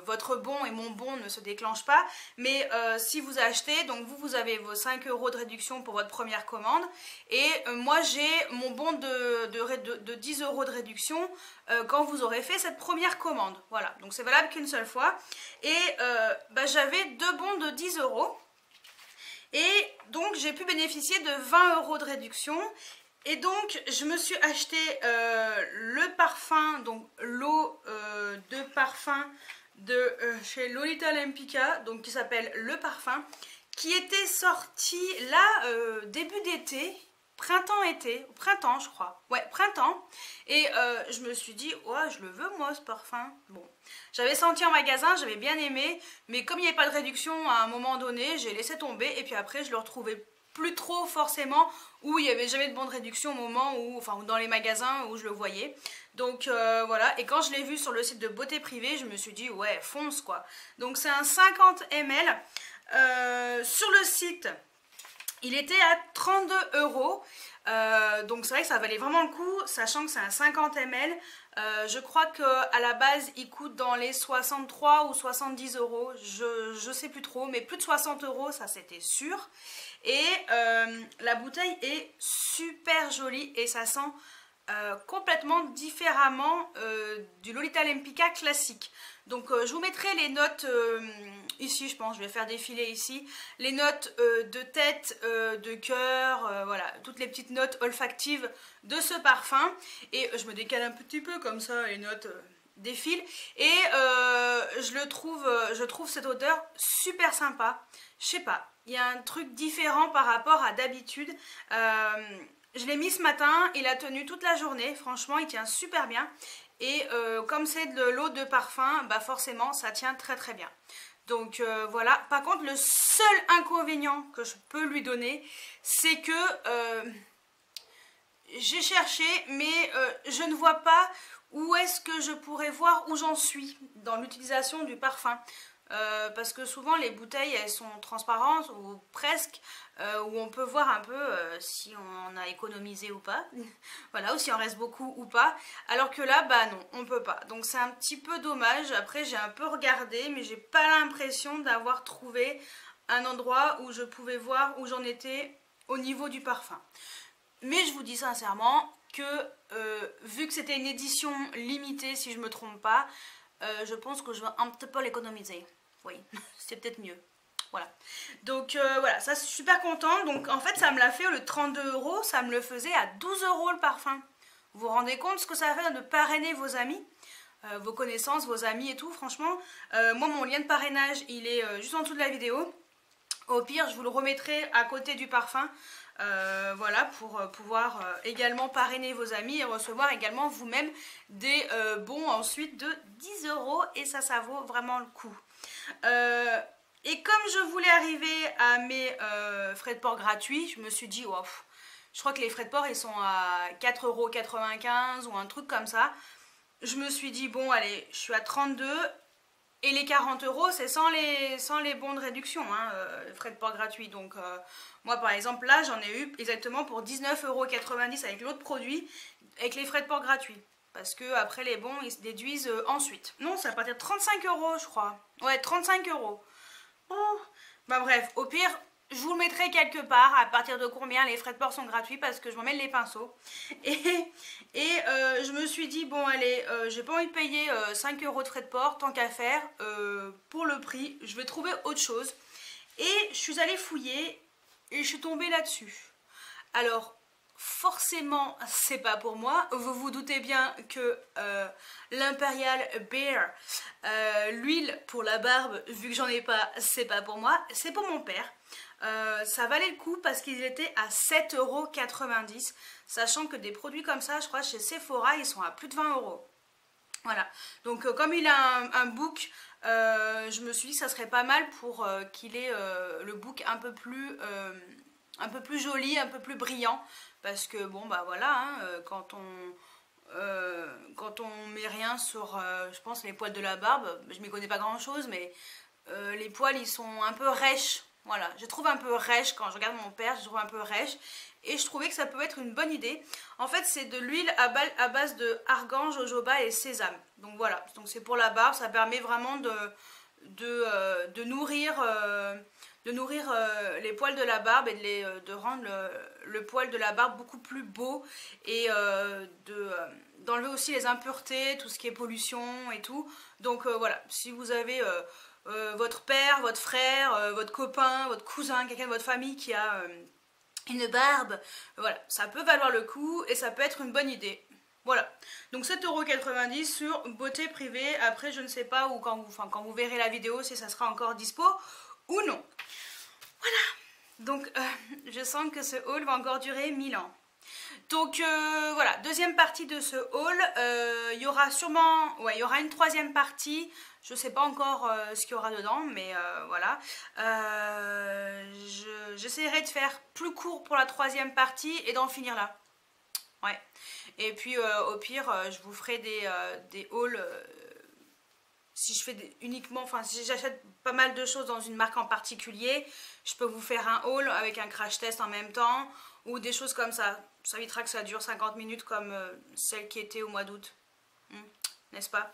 votre bon et mon bon ne se déclenchent pas. Mais si vous achetez, donc vous avez vos 5 € de réduction pour votre première commande. Et moi, j'ai mon bon de 10 € de réduction quand vous aurez fait cette première commande. Voilà, donc c'est valable qu'une seule fois. Et j'avais 2 bons de 10 €. Et donc, j'ai pu bénéficier de 20 € de réduction. Et donc je me suis acheté le parfum, donc l'eau de parfum de chez Lolita Lempicka, donc qui s'appelle Le Parfum, qui était sorti là début d'été, printemps je crois, ouais printemps, et je me suis dit ouais je le veux moi ce parfum. Bon, j'avais senti en magasin, j'avais bien aimé, mais comme il n'y avait pas de réduction à un moment donné, j'ai laissé tomber et puis après je le retrouvais plus trop forcément, où il n'y avait jamais de bon de réduction au moment où, enfin dans les magasins où je le voyais. Donc voilà, et quand je l'ai vu sur le site de Beauté Privée, je me suis dit ouais fonce quoi. Donc c'est un 50 ml, sur le site il était à 32 €. Donc c'est vrai que ça valait vraiment le coup, sachant que c'est un 50 ml. Je crois qu'à la base il coûte dans les 63 ou 70 €, je sais plus trop, mais plus de 60 € ça c'était sûr. Et la bouteille est super jolie et ça sent complètement différemment du Lolita Lempicka classique. Donc je vous mettrai les notes ici, je pense, je vais faire défiler ici, les notes de tête, de cœur, voilà, toutes les petites notes olfactives de ce parfum. Et je me décale un petit peu comme ça, les notes défilent. Et je trouve cette odeur super sympa. Je sais pas, il y a un truc différent par rapport à d'habitude. Je l'ai mis ce matin, il a tenu toute la journée, franchement il tient super bien. Et comme c'est de l'eau de parfum, bah forcément ça tient très très bien. Donc voilà, par contre le seul inconvénient que je peux lui donner, c'est que j'ai cherché mais je ne vois pas où est-ce que je pourrais voir où j'en suis dans l'utilisation du parfum. Parce que souvent les bouteilles elles sont transparentes ou presque, où on peut voir un peu si on a économisé ou pas, voilà, ou si on reste beaucoup ou pas, alors que là bah non on peut pas, donc c'est un petit peu dommage. Après j'ai un peu regardé mais j'ai pas l'impression d'avoir trouvé un endroit où je pouvais voir où j'en étais au niveau du parfum. Mais je vous dis sincèrement que vu que c'était une édition limitée si je me trompe pas, je pense que je vais un petit peu l'économiser. Oui, c'est peut-être mieux. Voilà. Donc voilà, ça je suis super contente. Donc en fait ça me l'a fait au lieu de 32 €, ça me le faisait à 12 € le parfum. Vous vous rendez compte ce que ça va faire de parrainer vos amis, vos connaissances, vos amis et tout. Franchement, moi mon lien de parrainage il est juste en dessous de la vidéo. Au pire, je vous le remettrai à côté du parfum. Voilà, pour pouvoir également parrainer vos amis et recevoir également vous-même des bons ensuite de 10 € et ça vaut vraiment le coup. Et comme je voulais arriver à mes frais de port gratuits, je me suis dit, wow, je crois que les frais de port ils sont à 4,95 € ou un truc comme ça. Je me suis dit, bon allez, je suis à 32 et les 40 € c'est sans les bons de réduction, hein, frais de port gratuits. Donc moi par exemple là j'en ai eu exactement pour 19,90 € avec l'autre produit, avec les frais de port gratuits. Parce que après les bons ils se déduisent ensuite. Non, c'est à partir de 35 € je crois. Ouais, 35 €. Oh. Bah bref, au pire, je vous le mettrai quelque part à partir de combien les frais de port sont gratuits parce que je m'emmène les pinceaux. Et je me suis dit, bon allez, j'ai pas envie de payer 5 € de frais de port, tant qu'à faire, pour le prix, je vais trouver autre chose. Et je suis allée fouiller et je suis tombée là-dessus. Alors, forcément, c'est pas pour moi. Vous vous doutez bien que l'Imperial Bear, l'huile pour la barbe, vu que j'en ai pas, c'est pas pour moi, c'est pour mon père. Ça valait le coup parce qu'ils étaient à 7,90 €, sachant que des produits comme ça, je crois chez Sephora, ils sont à plus de 20 €. Voilà, donc comme il a un book, je me suis dit que ça serait pas mal pour qu'il ait le book un peu plus joli, un peu plus brillant, parce que bon bah voilà, hein, quand on met rien sur, je pense, les poils de la barbe, je m'y connais pas grand chose, mais les poils ils sont un peu rêches. Voilà, je trouve un peu rêche quand je regarde mon père, je trouve un peu rêche. Et je trouvais que ça peut être une bonne idée. En fait, c'est de l'huile à base de argan, jojoba et sésame. Donc voilà, donc c'est pour la barbe, ça permet vraiment de nourrir les poils de la barbe et de rendre le poil de la barbe beaucoup plus beau et d'enlever aussi les impuretés, tout ce qui est pollution et tout. Donc voilà, si vous avez votre père, votre frère, votre copain, votre cousin, quelqu'un de votre famille qui a une barbe, voilà, ça peut valoir le coup et ça peut être une bonne idée. Voilà, donc 7,90 € sur Beauté Privée. Après, je ne sais pas où, quand vous verrez la vidéo, si ça sera encore dispo ou non. Voilà, donc je sens que ce haul va encore durer 1000 ans. Donc voilà, deuxième partie de ce haul, il y aura sûrement, ouais, il y aura une troisième partie. Je ne sais pas encore ce qu'il y aura dedans, mais voilà. J'essaierai de faire plus court pour la troisième partie et d'en finir là. Ouais. Et puis au pire, je vous ferai des hauls. Si je fais uniquement, enfin si j'achète pas mal de choses dans une marque en particulier, je peux vous faire un haul avec un crash test en même temps ou des choses comme ça. Ça évitera que ça dure 50 minutes comme celle qui était au mois d'août. N'est-ce pas?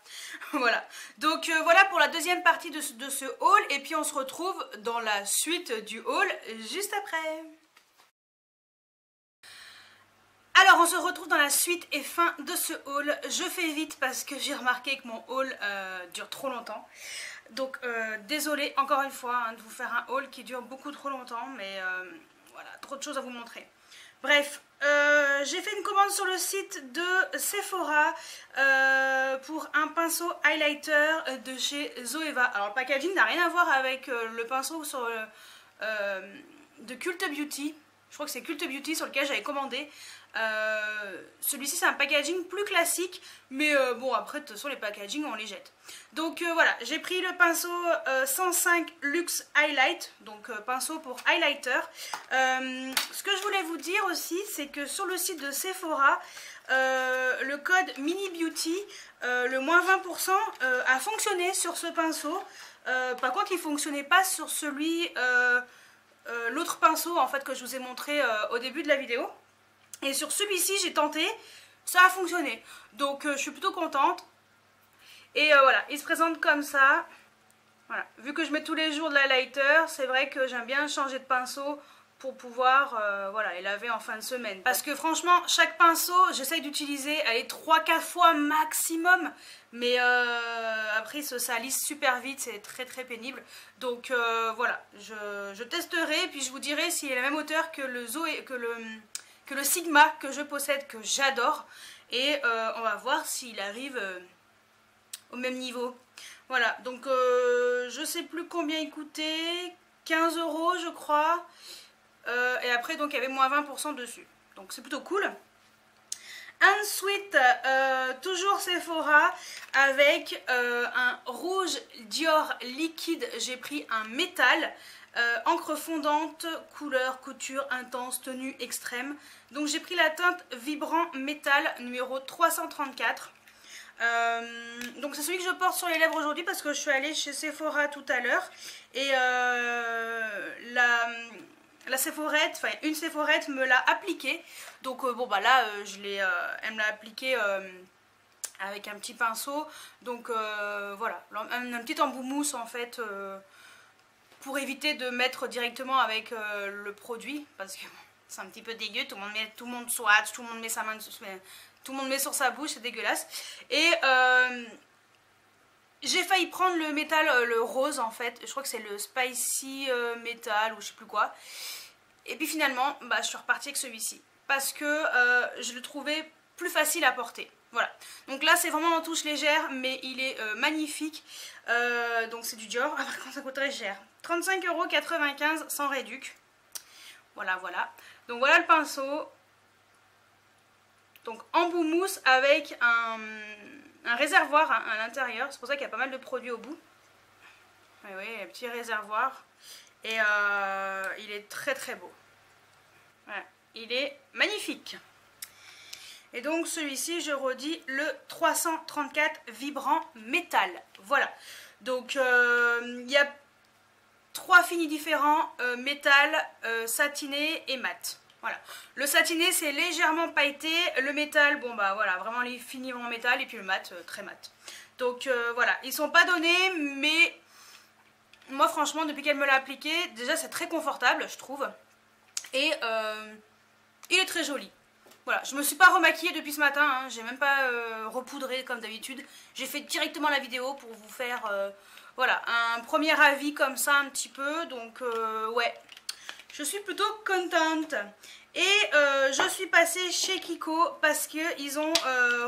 Voilà. Donc voilà pour la deuxième partie de ce haul. Et puis on se retrouve dans la suite du haul juste après. Alors on se retrouve dans la suite et fin de ce haul. Je fais vite parce que j'ai remarqué que mon haul dure trop longtemps. Donc désolée encore une fois hein, de vous faire un haul qui dure beaucoup trop longtemps. Mais voilà, trop de choses à vous montrer. Bref, j'ai fait une commande sur le site de Sephora pour un pinceau highlighter de chez Zoeva. Alors le packaging n'a rien à voir avec le pinceau sur, de Cult Beauty. Je crois que c'est Cult Beauty sur lequel j'avais commandé. Celui-ci c'est un packaging plus classique, mais bon après de toute façon les packaging on les jette. Donc voilà, j'ai pris le pinceau 105 Luxe Highlight, donc pinceau pour highlighter. Ce que je voulais vous dire aussi, c'est que sur le site de Sephora, le code Mini Beauty, le moins 20% a fonctionné sur ce pinceau. Par contre il ne fonctionnait pas sur celui, l'autre pinceau en fait que je vous ai montré au début de la vidéo. Et sur celui-ci, j'ai tenté, ça a fonctionné. Donc je suis plutôt contente. Et voilà, il se présente comme ça. Voilà, vu que je mets tous les jours de l'highlighter, c'est vrai que j'aime bien changer de pinceau pour pouvoir voilà, les laver en fin de semaine. Parce que franchement, chaque pinceau, j'essaye d'utiliser 3-4 fois maximum. Mais après, ça salisse super vite, c'est très très pénible. Donc voilà, je testerai, puis je vous dirai s'il est la même hauteur que le Sigma que je possède, que j'adore. Et on va voir s'il arrive au même niveau. Voilà, donc je sais plus combien il coûtait. 15 € je crois. Et après donc il y avait moins 20% dessus. Donc c'est plutôt cool. Ensuite, toujours Sephora avec un rouge Dior liquide. J'ai pris un métal, encre fondante, couleur, couture, intense, tenue extrême. Donc j'ai pris la teinte vibrant métal numéro 334. Donc c'est celui que je porte sur les lèvres aujourd'hui parce que je suis allée chez Sephora tout à l'heure. Et la Sephorette, enfin une Sephorette me l'a appliqué. Donc bon bah là elle me l'a appliqué avec un petit pinceau. Donc voilà, un petit embout mousse en fait pour éviter de mettre directement avec le produit. Parce que c'est un petit peu dégueu, tout le monde swatch, tout le monde met sa main dessus, tout le monde met sur sa bouche, c'est dégueulasse. Et j'ai failli prendre le métal, le rose en fait, je crois que c'est le spicy métal ou je sais plus quoi. Et puis finalement, bah, je suis repartie avec celui-ci. Parce que je le trouvais plus facile à porter. Voilà. Donc là, c'est vraiment en touche légère, mais il est magnifique. Donc c'est du Dior. Ah, par contre, ça coûte très cher. 35,95 € sans réduc. Voilà, voilà. Donc voilà le pinceau. Donc embout mousse avec un réservoir à l'intérieur. C'est pour ça qu'il y a pas mal de produits au bout. Oui, oui, un petit réservoir. Et il est très très beau. Voilà. Il est magnifique. Et donc celui-ci, je redis, le 334 vibrant métal. Voilà. Donc il y a 3 finis différents, métal, satiné et mat. Voilà. Le satiné c'est légèrement pailleté. Le métal, bon bah voilà, vraiment les finis en métal. Et puis le mat, très mat. Donc voilà, ils sont pas donnés, mais moi franchement depuis qu'elle me l'a appliqué, déjà c'est très confortable je trouve. Et il est très joli. Voilà, je me suis pas remaquillée depuis ce matin, hein. J'ai même pas repoudré comme d'habitude. J'ai fait directement la vidéo pour vous faire voilà, un premier avis comme ça un petit peu. Donc ouais, je suis plutôt contente. Et je suis passée chez Kiko parce qu'ils ont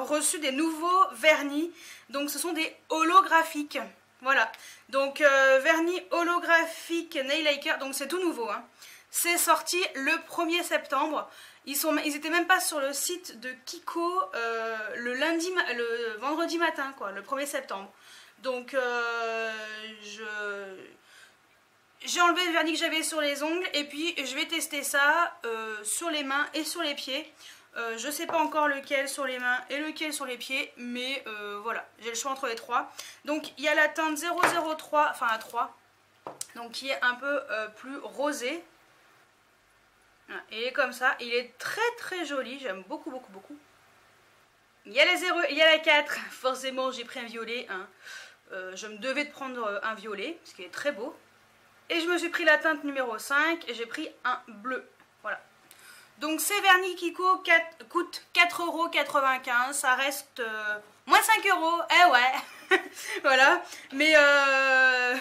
reçu des nouveaux vernis. Donc ce sont des holographiques. Voilà, donc vernis holographique nail lacquer, donc c'est tout nouveau, hein. C'est sorti le 1er septembre. Ils étaient même pas sur le site de Kiko le vendredi matin, quoi, le 1er septembre. Donc j'ai enlevé le vernis que j'avais sur les ongles et puis je vais tester ça sur les mains et sur les pieds. Je sais pas encore lequel sur les mains et lequel sur les pieds, mais voilà, j'ai le choix entre les trois. Donc il y a la teinte 003, enfin la 3, donc qui est un peu plus rosé. Voilà, il est comme ça, il est très très joli, j'aime beaucoup beaucoup beaucoup. Il y a la 0, il y a la 4, forcément j'ai pris un violet, hein. Je me devais de prendre un violet, parce qu'il est très beau. Et je me suis pris la teinte numéro 5 et j'ai pris un bleu, voilà. Donc ces vernis Kiko coûtent 4,95 €, ça reste moins 5 €, eh ouais. Voilà, mais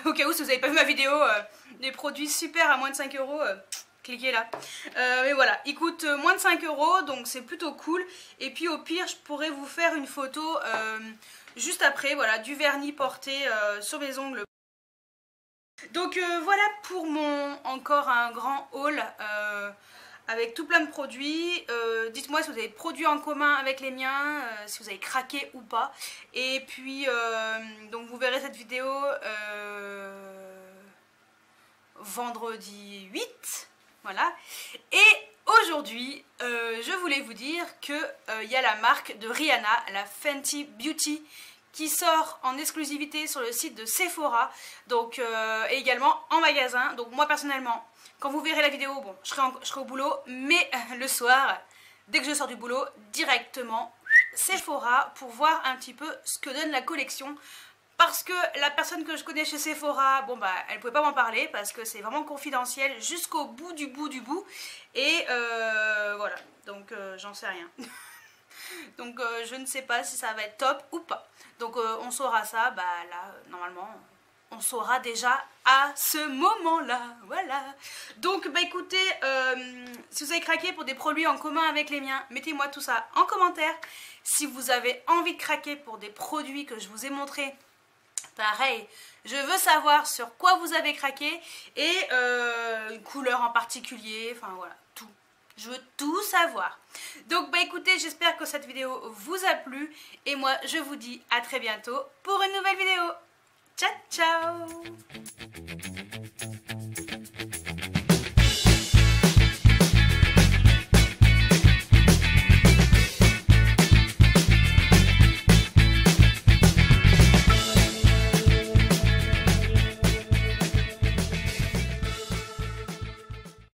au cas où si vous n'avez pas vu ma vidéo des produits super à moins de 5 €, cliquez là. Mais voilà, ils coûtent moins de 5 €, donc c'est plutôt cool. Et puis au pire, je pourrais vous faire une photo juste après, voilà, du vernis porté sur mes ongles. Donc voilà pour mon encore un grand haul avec tout plein de produits. Dites-moi si vous avez des produits en commun avec les miens, si vous avez craqué ou pas. Et puis donc vous verrez cette vidéo vendredi 8. Voilà. Et aujourd'hui, je voulais vous dire que y a la marque de Rihanna, la Fenty Beauty, qui sort en exclusivité sur le site de Sephora, donc et également en magasin. Donc moi personnellement, quand vous verrez la vidéo, bon, je serai au boulot, mais le soir, dès que je sors du boulot, directement Sephora pour voir un petit peu ce que donne la collection. Parce que la personne que je connais chez Sephora, bon bah elle pouvait pas m'en parler parce que c'est vraiment confidentiel jusqu'au bout du bout du bout. Et voilà, donc j'en sais rien. Donc je ne sais pas si ça va être top ou pas. Donc on saura ça, bah là normalement on saura déjà à ce moment-là. Voilà. Donc bah écoutez, si vous avez craqué pour des produits en commun avec les miens, mettez-moi tout ça en commentaire. Si vous avez envie de craquer pour des produits que je vous ai montrés pareil. Je veux savoir sur quoi vous avez craqué et une couleur en particulier, enfin voilà, tout. Je veux tout savoir. Donc bah écoutez, j'espère que cette vidéo vous a plu et moi je vous dis à très bientôt pour une nouvelle vidéo. Ciao ciao.